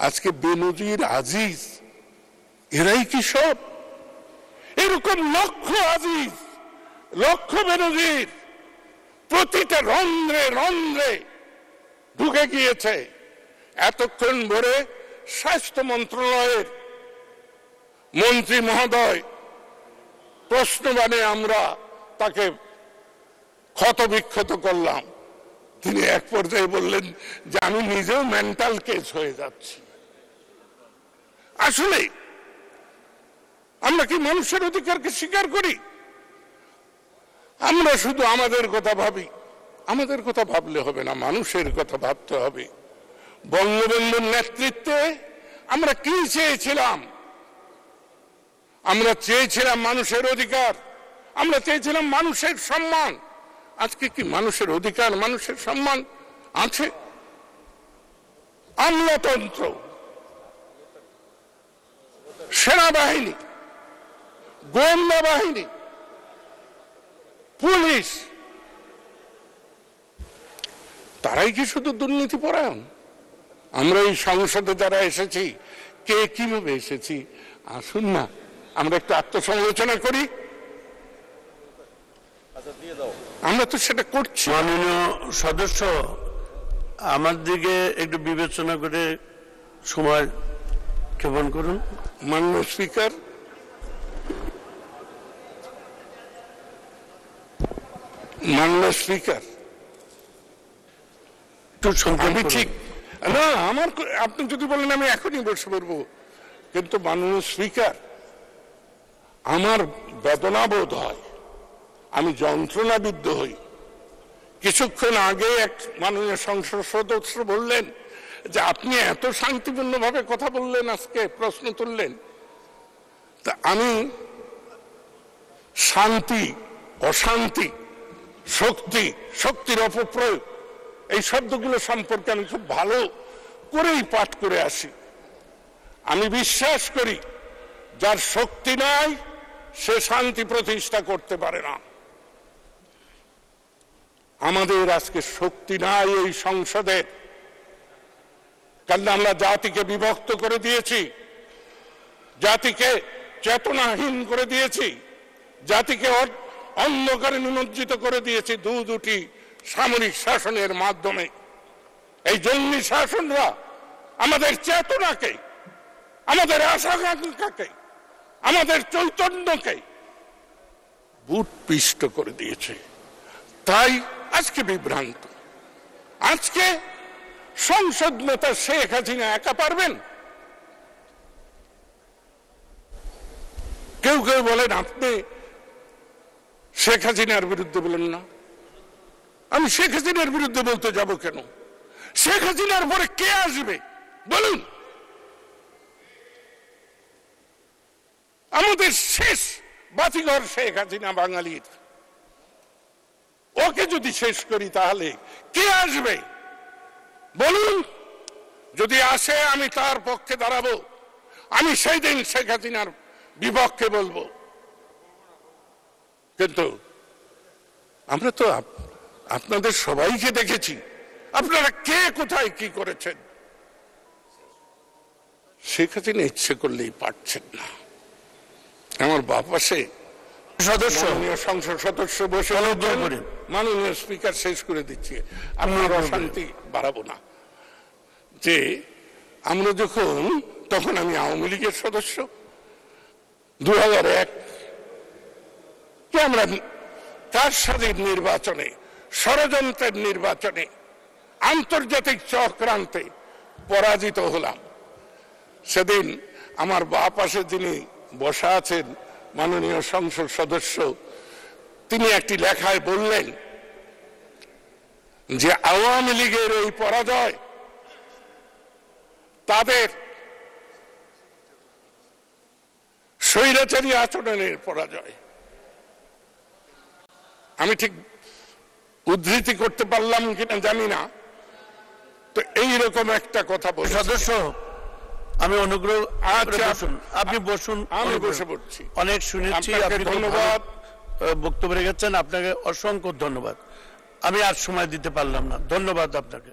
আজকে বেনজির, আজিজ, এরাই কি সব? এরকম লক্ষ আজিজ, লক্ষ বেনজির প্রতিটা রন্ধ্রে রন্ধ্রে ঢুকে গিয়েছে। এতক্ষণ ধরে স্বাস্থ্য মন্ত্রণালয়ের মন্ত্রী মহোদয় প্রশ্নবাণে আমরা তাকে ক্ষতবিক্ষত করলাম। তিনি এক পর্যায়ে বললেন যে আমি নিজেও মেন্টাল কেস হয়ে যাচ্ছি। আসলে আমরা কি মানুষের অধিকারকে স্বীকার করি? আমরা শুধু আমাদের কথা ভাবি। আমাদের কথা ভাবলে হবে না, মানুষের কথা ভাবতে হবে। বঙ্গবন্ধুর নেতৃত্বে আমরা কি চেয়েছিলাম? আমরা চেয়েছিলাম মানুষের অধিকার, আমরা চেয়েছিলাম মানুষের সম্মান। আজকে কি মানুষের অধিকার, মানুষের সম্মান আছে? আমলাতন্ত্র, সেনাবাহিনী, গোয়েন্দা বাহিনী, পুলিশ, তারাই কি শুধু দুর্নীতি পরায়ণ? আমরা এই সংসদে যারা এসেছি, কে কিভাবে এসেছি, আসুন না আমরা একটু আত্মসমালোচনা করি। আমরা তো সেটা করছি। মাননীয় সদস্য, আমার দিকে একটু বিবেচনা করে সময় ক্ষেপণ করুন। মাননীয় স্পিকার, মাননীয় স্পিকার, আমি ঠিক না, আমার আপনি যদি বলেন আমি এখনই বসে পড়বো, কিন্তু মাননীয় স্পিকার, আমার বেদনা বোধ হয়, আমি যন্ত্রণাবিদ্ধ হই। কিছুক্ষণ আগে এক মাননীয় সংসদ সদস্য বললেন যে আপনি এত শান্তিপূর্ণভাবে কথা বললেন, আজকে প্রশ্ন তুললেন। তা আমি শান্তি, অশান্তি, শক্তি, শক্তির অপপ্রয়োগ, এই শব্দগুলো সম্পর্কে আমি খুব ভালো করেই পাঠ করে আসি। আমি বিশ্বাস করি যার শক্তি নাই সে শান্তি প্রতিষ্ঠা করতে পারে না। আমাদের আজকে শক্তি নাই এই সংসদের, কারণ আমরা জাতিকে বিভক্ত করে দিয়েছি, জাতিকে চেতনাহীন করে দিয়েছি, জাতিকে অন্ধকারে নিমজ্জিত করে দিয়েছি দুটি সামরিক শাসনের মাধ্যমে। এই জঙ্গি শাসনরা আমাদের চেতনাকে, আমাদের আশা আকাঙ্ক্ষাকে, আমাদের চৈতন্যকে বুটপিষ্ট করে দিয়েছে। তাই আজকে বিভ্রান্ত। আজকে সংসদ নেতা শেখ হাসিনা একা পারবেন? কেউ কেউ বলেন আপনি শেখ হাসিনার বিরুদ্ধে বলেন না। আমি শেখ হাসিনার বিরুদ্ধে বলতে যাব কেন? শেখ হাসিনার পরে কে আসবে বলুন? আমাদের শেষ বাতিঘর শেখ হাসিনা বাঙালির। ওকে যদি শেষ করি তাহলে কে আসবে বলুন? যদি আসে আমি তার পক্ষে দাঁড়াবো, আমি সেই দিন শেখ হাসিনার বিপক্ষে বলবো। কিন্তু আমরা তো আপনাদের সবাইকে দেখেছি, আপনারা কে কোথায় কি করেছেন। শেখ হাসিনা ইচ্ছে করলেই পারছেন না। আমার বাপাসে সদস্য, সংসদ সদস্য বসে মাননীয় স্পিকার শেষ করে দিচ্ছি, আপনার অশান্তি বাড়াবো না। যে আমরা তখন আমি আওয়ামী লীগের সদস্য, 2001 কে আমরা কারসাজির নির্বাচনে, ষড়যন্ত্রের নির্বাচনে, আন্তর্জাতিক চক্রান্তে পরাজিত হলাম। সেদিন আমার বাঁ পাশে যিনি বসা আছেন মাননীয় সংসদ সদস্য, তিনি একটি লেখায় বললেন যে আওয়ামী লীগের এই পরাজয় তাদের স্বৈরাচারী আচরণের পরাজয়। আমি ঠিক উদ্ধৃতি করতে পারলাম কিনা জানি না, তো এইরকম একটা কথা বলে। সদস্য, আমি অনুগ্রহ, আপনি বসুন, আমি বসে পড়ছি। অনেক শুনেছি, আপনি ধন্যবাদ, বক্তব্য রেখেছেন, আপনাকে অসংখ্য ধন্যবাদ। আমি আর সময় দিতে পারলাম না, ধন্যবাদ আপনাকে।